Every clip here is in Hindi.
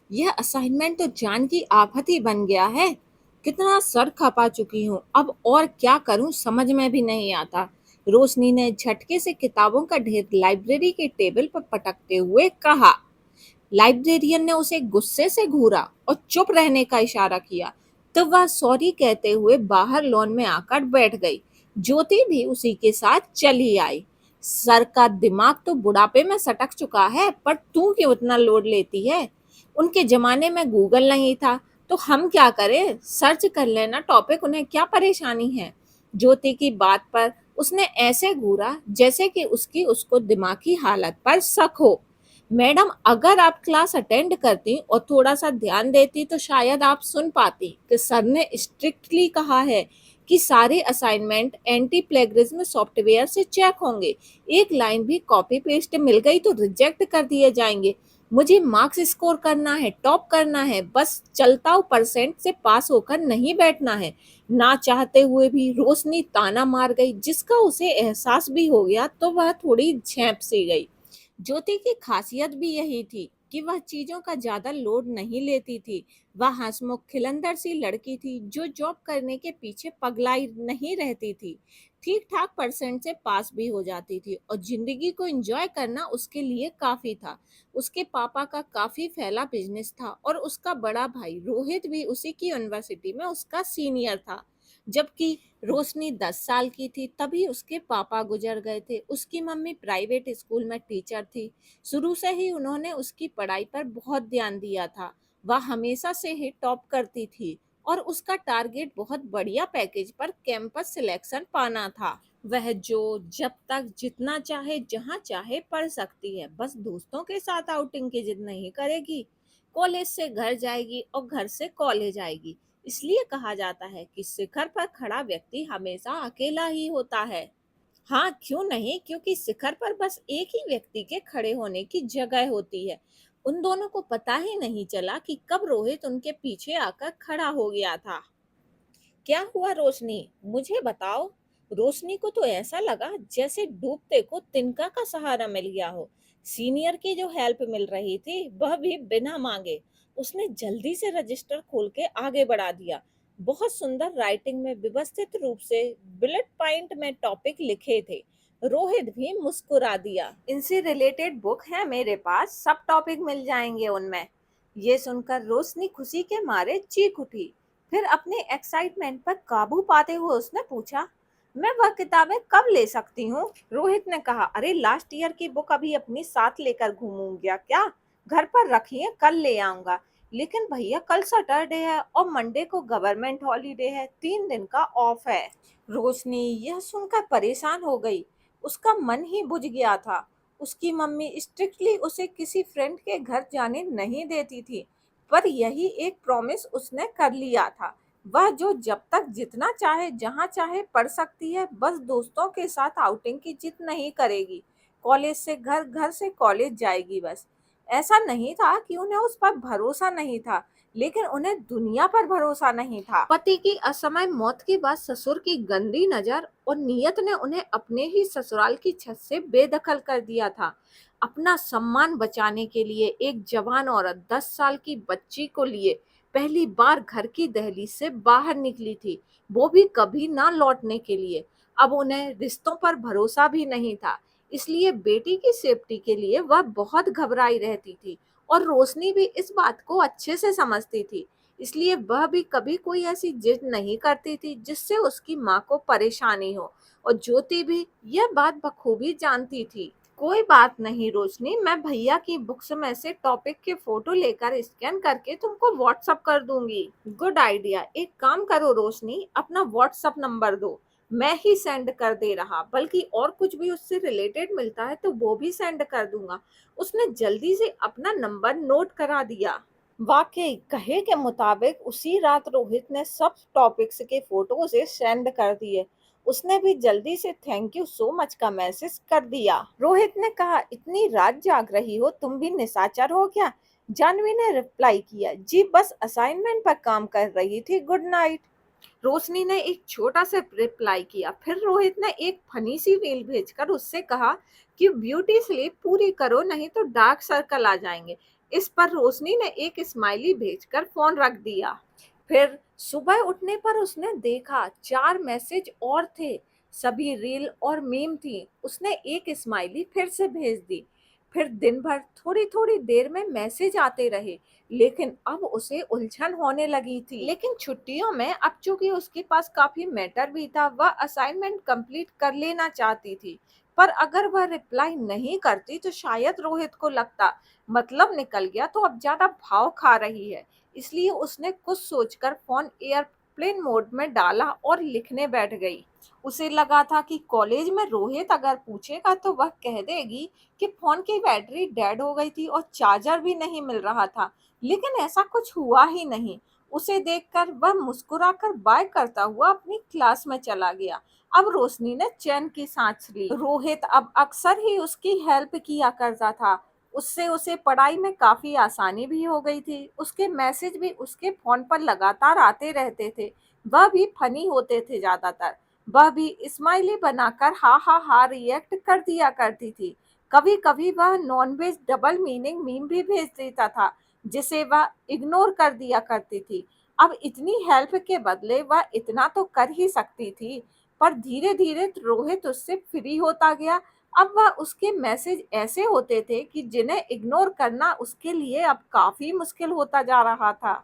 यह असाइनमेंट तो जान की आफत ही बन गया है। कितना सर खपा चुकी हूँ, अब और क्या करूँ समझ में भी नहीं आता। रोशनी ने झटके से किताबों का ढेर लाइब्रेरी के टेबल पर पटकते हुए कहा। लाइब्रेरियन ने उसे गुस्से से घूरा और चुप रहने का इशारा किया। तो वह सॉरी कहते हुए बाहर लॉन में आकर बैठ गई। ज्योति भी उसी के साथ चली आई। सर का दिमाग तो बुढ़ापे में सटक चुका है, पर तू क्यों इतना लोड लेती है? उनके जमाने में गूगल नहीं था, तो हम क्या करें? सर्च कर लेना टॉपिक, उन्हें क्या परेशानी है? ज्योति की बात पर उसने ऐसे घूरा जैसे कि उसको दिमागी हालत पर शक हो। मैडम, अगर आप क्लास अटेंड करती और थोड़ा सा ध्यान देती तो शायद आप सुन पाती कि सर ने स्ट्रिक्टली कहा है कि सारे असाइनमेंट एंटी प्लेगरिज्म सॉफ्टवेयर से चेक होंगे। एक लाइन भी कॉपी पेस्ट मिल गई तो रिजेक्ट कर दिए जाएंगे। मुझे मार्क्स स्कोर करना है, टॉप करना है, बस चलता परसेंट से पास होकर नहीं बैठना है। ना चाहते हुए भी रोशनी ताना मार गई, जिसका उसे एहसास भी हो गया तो वह थोड़ी झेंप सी गई। ज्योति की खासियत भी यही थी कि वह चीजों का ज्यादा लोड नहीं लेती थी। वह हंसमुख खिलंदर सी लड़की थी जो जॉब करने के पीछे पगलाई नहीं रहती थी। ठीक ठाक परसेंट से पास भी हो जाती थी और जिंदगी को एंजॉय करना उसके लिए काफी था। उसके पापा का काफी फैला बिजनेस था और उसका बड़ा भाई रोहित भी उसी की यूनिवर्सिटी में उसका सीनियर था। जबकि रोशनी 10 साल की थी तभी उसके पापा गुजर गए थे। उसकी मम्मी प्राइवेट स्कूल में टीचर थी। शुरू से ही उन्होंने उसकी पढ़ाई पर बहुत ध्यान दिया था। वह हमेशा से ही टॉप करती थी और उसका टारगेट बहुत बढ़िया पैकेज पर कैंपस सिलेक्शन पाना था। वह जो जब तक जितना चाहे जहां चाहे पढ़ सकती है, बस दोस्तों के साथ आउटिंग की जिद नहीं करेगी। कॉलेज से घर जाएगी और घर से कॉलेज आएगी। इसलिए कहा जाता है कि शिखर पर खड़ा व्यक्ति हमेशा अकेला ही होता है। हाँ, क्यों नहीं, क्योंकि शिखर पर बस एक ही व्यक्ति के खड़े होने की जगह होती है। उन दोनों को पता ही नहीं चला कि कब रोहित उनके पीछे आकर खड़ा हो गया था। क्या हुआ रोशनी, मुझे बताओ। रोशनी को तो ऐसा लगा जैसे डूबते को तिनका का सहारा मिल गया हो। सीनियर की जो हेल्प मिल रही थी वह भी बिना मांगे। उसने जल्दी से रजिस्टर खोल के आगे बढ़ा दिया। बहुत सुंदर राइटिंग में व्यवस्थित रूप से बुलेट पॉइंट में टॉपिक लिखे थे। रोहित भी मुस्कुरा दिया। इनसे रिलेटेड बुक है मेरे पास, सब टॉपिक मिल जाएंगे उनमें। ये सुनकर रोशनी खुशी के मारे चीख उठी। फिर अपने एक्साइटमेंट पर काबू पाते हुए उसने पूछा, मैं वह किताबें कब ले सकती हूँ? रोहित ने कहा, अरे लास्ट ईयर की बुक अभी अपनी साथ लेकर घूमूंगा क्या? घर पर रखिए, कल ले आऊंगा। लेकिन भैया, कल सैटरडे है और मंडे को गवर्नमेंट हॉलीडे है, 3 दिन का ऑफ है। रोशनी यह सुनकर परेशान हो गई। उसका मन ही बुझ गया था। उसकी मम्मी स्ट्रिक्टली उसे किसी फ्रेंड के घर जाने नहीं देती थी, पर यही एक प्रॉमिस उसने कर लिया था। वह जो जब तक जितना चाहे जहां चाहे पढ़ सकती है, बस दोस्तों के साथ आउटिंग की जिद नहीं करेगी। कॉलेज से घर, घर से कॉलेज जाएगी बस। ऐसा नहीं था कि उन्हें उस पर भरोसा नहीं था, लेकिन उन्हें दुनिया पर भरोसा नहीं था। पति की असमय मौत के बाद ससुर की गंदी नजर और नीयत ने उन्हें अपने ही ससुराल की छत से बेदखल कर दिया था। अपना सम्मान बचाने के लिए एक जवान औरत 10 साल की बच्ची को लिए पहली बार घर की दहलीज से बाहर निकली थी, वो भी कभी ना लौटने के लिए। अब उन्हें रिश्तों पर भरोसा भी नहीं था, इसलिए बेटी की सेफ्टी के लिए वह बहुत घबराई रहती थी। और रोशनी भी इस बात को अच्छे से समझती थी, इसलिए वह भी कभी कोई ऐसी जिद नहीं करती थी जिससे उसकी माँ को परेशानी हो। और ज्योति भी यह बात बखूबी जानती थी। कोई बात नहीं रोशनी, मैं भैया की बुक्स में से टॉपिक के फोटो लेकर स्कैन करके तुमको व्हाट्सअप कर दूंगी। Good idea. एक काम करो रोशनी, अपना व्हाट्सअप नंबर दो, मैं ही सेंड कर दे रहा, बल्कि और कुछ भी उससे रिलेटेड मिलता है तो वो भी सेंड कर दूंगा। उसने जल्दी से अपना नंबर नोट करा दिया। वाकई कहे के मुताबिक उसी रात रोहित ने सब टॉपिक्स के फोटो से सेंड कर दिए। उसने भी जल्दी से थैंक यू सो मच का मैसेज कर दिया। रोहित ने कहा, इतनी रात जाग रही हो, तुम भी निशाचर हो क्या? जानवी ने रिप्लाई किया, जी बस असाइनमेंट पर काम कर रही थी, गुड नाइट। रोशनी ने एक छोटा सा रिप्लाई किया। फिर रोहित ने एक फनी सी रील भेजकर उससे कहा कि ब्यूटी स्लीप पूरी करो, नहीं तो डार्क सर्कल आ जाएंगे। इस पर रोशनी ने एक स्माइली भेजकर फोन रख दिया। फिर सुबह उठने पर उसने देखा 4 मैसेज और थे। सभी रील और मीम थी। उसने एक स्माइली फिर से भेज दी। फिर दिन भर थोड़ी थोड़ी देर में मैसेज आते रहे, लेकिन अब उसे उलझन होने लगी थी। लेकिन छुट्टियों में अब चूंकि उसके पास काफी मैटर भी था, वह असाइनमेंट कंप्लीट कर लेना चाहती थी। पर अगर वह रिप्लाई नहीं करती तो शायद रोहित को लगता मतलब निकल गया तो अब ज्यादा भाव खा रही है। इसलिए उसने कुछ सोचकर फोन एयरप्लेन मोड में डाला और लिखने बैठ गई। उसे लगा था कि कॉलेज में रोहित अगर पूछेगा तो वह कह देगी कि फोन की बैटरी डेड हो गई थी और चार्जर भी नहीं मिल रहा था। लेकिन ऐसा कुछ हुआ ही नहीं। उसे देखकर वह मुस्कुराकर बाय करता हुआ अपनी क्लास में चला गया। अब रोशनी ने चैन की सांस ली। रोहित अब अक्सर ही उसकी हेल्प किया करता था। उससे उसे पढ़ाई में काफी आसानी भी हो गई थी। उसके मैसेज भी उसके फोन पर लगातार आते रहते थे। वह भी फनी होते थे ज्यादातर। वह भी स्माइली बनाकर हा हा हा रिएक्ट कर दिया करती थी। कभी कभी वह नॉनवेज डबल मीनिंग मीम भी भेज देता था, जिसे वह इग्नोर कर दिया करती थी। अब इतनी हेल्प के बदले वह इतना तो कर ही सकती थी। पर धीरे धीरे रोहित उससे फ्री होता गया। अब वह उसके मैसेज ऐसे होते थे कि जिन्हें इग्नोर करना उसके लिए अब काफी मुश्किल होता जा रहा था।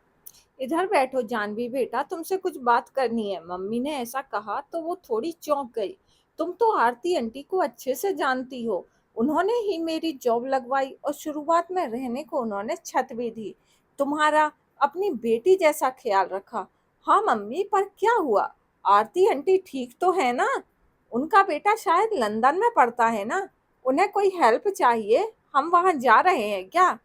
इधर बैठो जानवी बेटा, तुमसे कुछ बात करनी है। मम्मी ने ऐसा कहा तो वो थोड़ी चौंक गई। तुम तो आरती आंटी को अच्छे से जानती हो। उन्होंने ही मेरी जॉब लगवाई और शुरुआत में रहने को उन्होंने छत भी दी। तुम्हारा अपनी बेटी जैसा ख्याल रखा। हाँ मम्मी, पर क्या हुआ? आरती आंटी ठीक तो है ना? उनका बेटा शायद लंदन में पढ़ता है ना? उन्हें कोई हेल्प चाहिए? हम वहां जा रहे हैं क्या?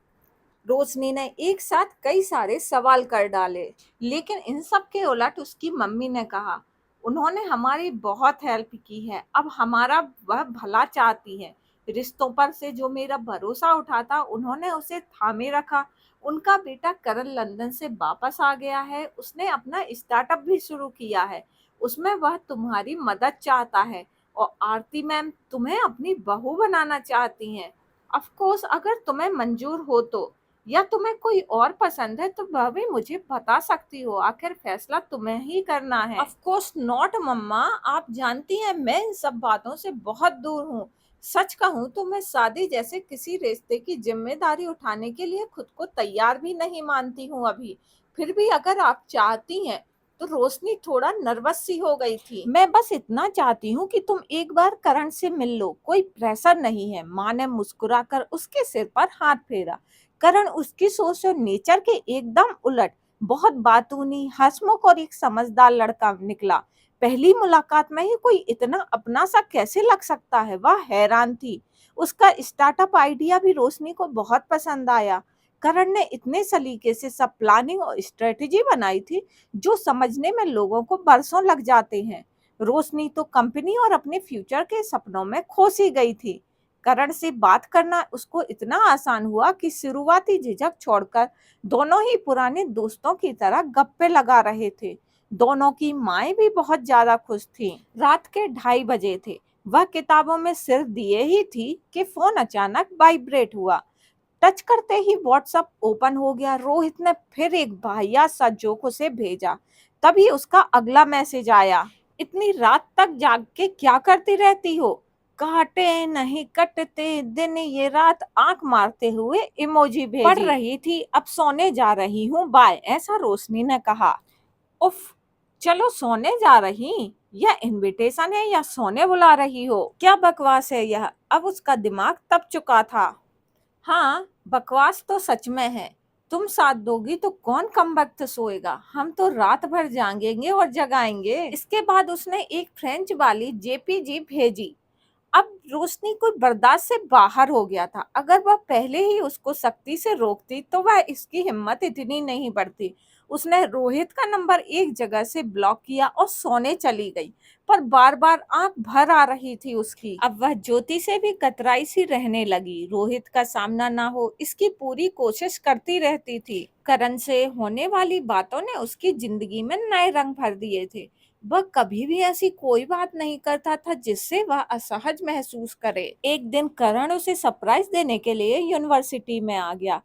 रोशनी ने एक साथ कई सारे सवाल कर डाले। लेकिन इन सब के उलट उसकी मम्मी ने कहा, उन्होंने हमारी बहुत हेल्प की है। अब हमारा वह भला चाहती है। रिश्तों पर से जो मेरा भरोसा उठा था उन्होंने उसे थामे रखा। उनका बेटा करण लंदन से वापस आ गया है। उसने अपना स्टार्टअप भी शुरू किया है। उसमें वह तुम्हारी मदद चाहता है। और आरती मैम तुम्हें अपनी बहू बनाना चाहती हैं। ऑफ कोर्स, अगर तुम्हें मंजूर हो तो, या तुम्हें कोई और पसंद है तो वह भी मुझे बता सकती हो। आखिर फैसला तुम्हें ही करना है। ऑफ कोर्स नॉट मम्मा, आप जानती हैं मैं इन सब बातों से बहुत दूर हूँ। सच कहूँ तो मैं शादी जैसे किसी रिश्ते की जिम्मेदारी उठाने के लिए खुद को तैयार भी नहीं मानती हूँ अभी। फिर भी अगर आप चाहती हैं तो रोशनी थोड़ा नर्वस सी हो गई थी। मैं बस इतना चाहती हूँ कि तुम एक बार करण से मिल लो, कोई प्रेशर नहीं है। माँ ने मुस्कुराकर उसके सिर पर हाथ फेरा। करण उसकी सोच और नेचर के एकदम उलट, बहुत बातूनी, हंसमुख और एक समझदार लड़का निकला। पहली मुलाकात में ही कोई इतना अपना सा कैसे लग सकता है, वह हैरान थी। उसका स्टार्टअप आइडिया भी रोशनी को बहुत पसंद आया। करण ने इतने सलीके से सब प्लानिंग और स्ट्रेटेजी बनाई थी जो समझने में लोगों को बरसों लग जाते हैं। रोशनी तो कंपनी और अपने फ्यूचर के सपनों में खो सी गई थी। करण से बात करना उसको इतना आसान हुआ कि शुरुआती झिझक छोड़कर दोनों ही पुराने दोस्तों की तरह गप्पे लगा रहे थे। दोनों की माएं भी बहुत ज्यादा खुश थीं। रात के 2:30 बजे थे। वह किताबों में सिर दिए ही थी कि फोन अचानक वाइब्रेट हुआ। टच करते ही व्हाट्सएप ओपन हो गया। रोहित ने फिर एक वाहियात सा जोक उसे भेजा। तभी उसका अगला मैसेज आया, इतनी रात तक जाग के क्या करती रहती हो? काटे नहीं कटते दिन ये रात, आंख मारते हुए इमोजी भेजी। पढ़ रही थी, अब सोने जा रही हूँ, बाय, ऐसा रोशनी ने कहा। उफ, चलो सोने जा रही? यह इनविटेशन है या सोने बुला रही हो? क्या बकवास है यह? अब उसका दिमाग तप चुका था। हाँ, बकवास तो सच में है। तुम साथ दोगी तो कौन कमबख्त सोएगा? हम तो रात भर जागेंगे और जगाएंगे। इसके बाद उसने एक फ्रेंच वाली जेपीजी भेजी। अब रोशनी को बर्दाश्त से बाहर हो गया था। अगर वह पहले ही उसको सख्ती से रोकती तो वह इसकी हिम्मत इतनी नहीं बढ़ती। उसने रोहित का नंबर एक जगह से ब्लॉक किया और सोने चली गई। पर बार बार आंख भर आ रही थी उसकी। अब वह ज्योति से भी कतराई सी रहने लगी। रोहित का सामना ना हो इसकी पूरी कोशिश करती रहती थी। करण से होने वाली बातों ने उसकी जिंदगी में नए रंग भर दिए थे। वह कभी भी ऐसी कोई बात नहीं करता था जिससे वह असहज महसूस करे। एक दिन करण उसे सरप्राइज देने के लिए यूनिवर्सिटी में आ गया।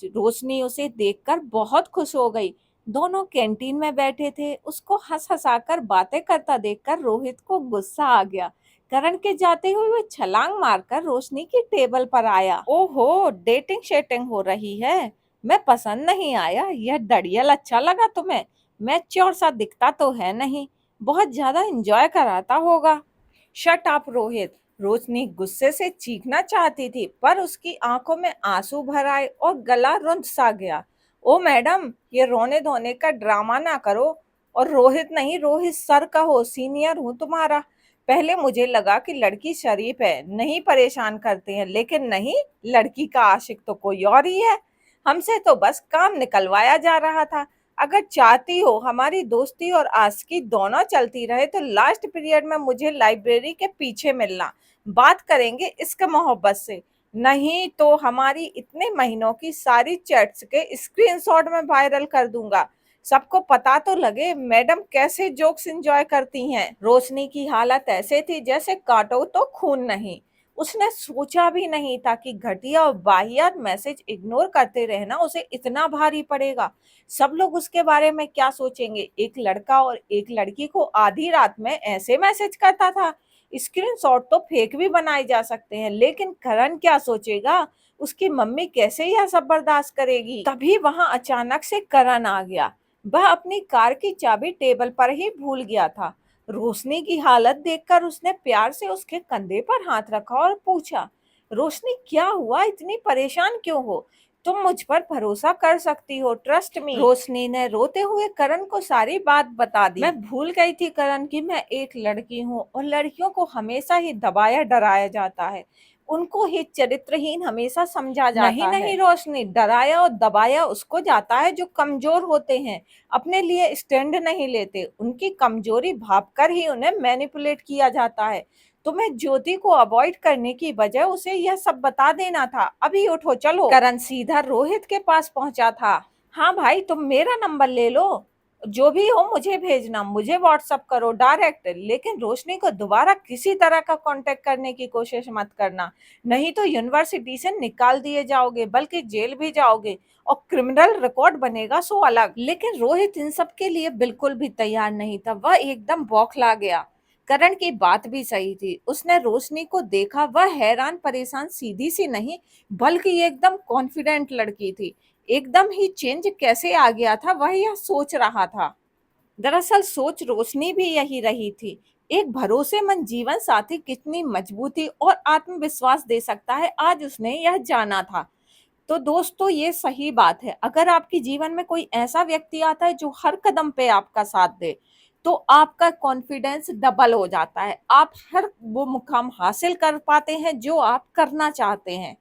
रोशनी उसे देखकर बहुत खुश हो गई। दोनों कैंटीन में बैठे थे। उसको हंस-हंसाकर बातें करता देखकर रोहित को गुस्सा आ गया। करण के जाते हुए वो छलांग मारकर रोशनी की टेबल पर आया। ओहो, डेटिंग शेटिंग हो रही है। मैं पसंद नहीं आया। यह डड़ियल अच्छा लगा तुम्हें? मैच्योर सा दिखता तो है नहीं। बहुत ज्यादा एंजॉय कराता होगा। Shut up Rohit. रोशनी गुस्से से चीखना चाहती थी, पर उसकी आंखों में आंसू भर आए और गला रुंध सा गया। ओ मैडम, ये रोने धोने का ड्रामा ना करो। और रोहित नहीं, रोहित सर कहो, सीनियर हूँ तुम्हारा। पहले मुझे लगा कि लड़की शरीफ है, नहीं परेशान करते हैं, लेकिन नहीं, लड़की का आशिक तो कोई और ही है। हमसे तो बस काम निकलवाया जा रहा था। अगर चाहती हो हमारी दोस्ती और आशिकी दोनों चलती रहे तो लास्ट पीरियड में मुझे लाइब्रेरी के पीछे मिलना। बात करेंगे इसके मोहब्बत से। नहीं तो हमारी इतने महीनों की सारी चैट्स के स्क्रीनशॉट में वायरल कर दूंगा। सबको पता तो लगे मैडम कैसे जोक्स एंजॉय करती हैं। रोशनी की हालत ऐसे थी जैसे काटो तो खून नहीं। उसने सोचा भी नहीं था कि घटिया और वाहियात मैसेज इग्नोर करते रहना उसे इतना भारी पड़ेगा। सब लोग उसके बारे में क्या सोचेंगे? एक लड़का और एक लड़की को आधी रात में ऐसे मैसेज करता था। स्क्रीनशॉट तो फेक भी बनाए जा सकते हैं, लेकिन करण क्या सोचेगा? उसकी मम्मी कैसे यह सब बर्दाश्त करेगी? तभी वहां अचानक से करण आ गया। वह अपनी कार की चाबी टेबल पर ही भूल गया था। रोशनी की हालत देखकर उसने प्यार से उसके कंधे पर हाथ रखा और पूछा, रोशनी क्या हुआ? इतनी परेशान क्यों हो? तुम मुझ पर भरोसा कर सकती हो, ट्रस्ट मी। रोशनी ने रोते हुए करण को सारी बात बता दी। मैं भूल गई थी करण कि मैं एक लड़की हूँ और लड़कियों को हमेशा ही दबाया डराया जाता है। उनको ही चरित्रहीन हमेशा समझा जाता है। नहीं नहीं रोशनी, डराया और दबाया उसको जाता है जो कमजोर होते हैं, अपने लिए स्टैंड नहीं लेते। उनकी कमजोरी भांपकर ही उन्हें मैनिपुलेट किया जाता है। तुम्हें ज्योति को अवॉइड करने की बजाय उसे यह सब बता देना था। अभी उठो चलो। करण सीधा रोहित के पास पहुंचा था। हाँ भाई, तुम मेरा नंबर ले लो, जो भी हो मुझे भेजना, मुझे व्हाट्सअप करो डायरेक्ट, लेकिन रोशनी को दोबारा किसी तरह का कांटेक्ट करने की कोशिश मत करना, नहीं तो यूनिवर्सिटी से निकाल दिए जाओगे, बल्कि जेल भी जाओगे और क्रिमिनल रिकॉर्ड बनेगा सो अलग। लेकिन रोहित इन सब के लिए बिल्कुल भी तैयार नहीं था। वह एकदम बौखला गया। करण की बात भी सही थी। उसने रोशनी को देखा, वह हैरान परेशान सीधी सी नहीं, बल्कि एकदम कॉन्फिडेंट लड़की थी। एकदम ही चेंज कैसे आ गया था, वह यह सोच रहा था। दरअसल सोच रोशनी भी यही रही थी। एक भरोसेमंद जीवन साथी कितनी मजबूती और आत्मविश्वास दे सकता है, आज उसने यह जाना था। तो दोस्तों, ये सही बात है। अगर आपके जीवन में कोई ऐसा व्यक्ति आता है जो हर कदम पे आपका साथ दे, तो आपका कॉन्फिडेंस डबल हो जाता है। आप हर वो मुकाम हासिल कर पाते हैं जो आप करना चाहते हैं।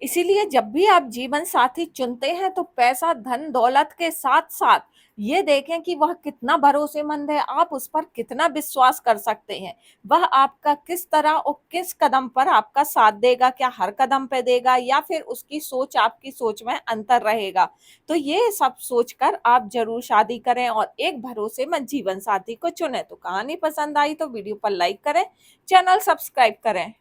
इसीलिए जब भी आप जीवन साथी चुनते हैं तो पैसा, धन दौलत के साथ साथ ये देखें कि वह कितना भरोसेमंद है, आप उस पर कितना विश्वास कर सकते हैं। वह आपका किस तरह और किस कदम पर आपका साथ देगा, क्या हर कदम पे देगा या फिर उसकी सोच आपकी सोच में अंतर रहेगा। तो ये सब सोचकर आप जरूर शादी करें और एक भरोसेमंद जीवन साथी को चुनें। तो कहानी पसंद आई तो वीडियो पर लाइक करें, चैनल सब्सक्राइब करें।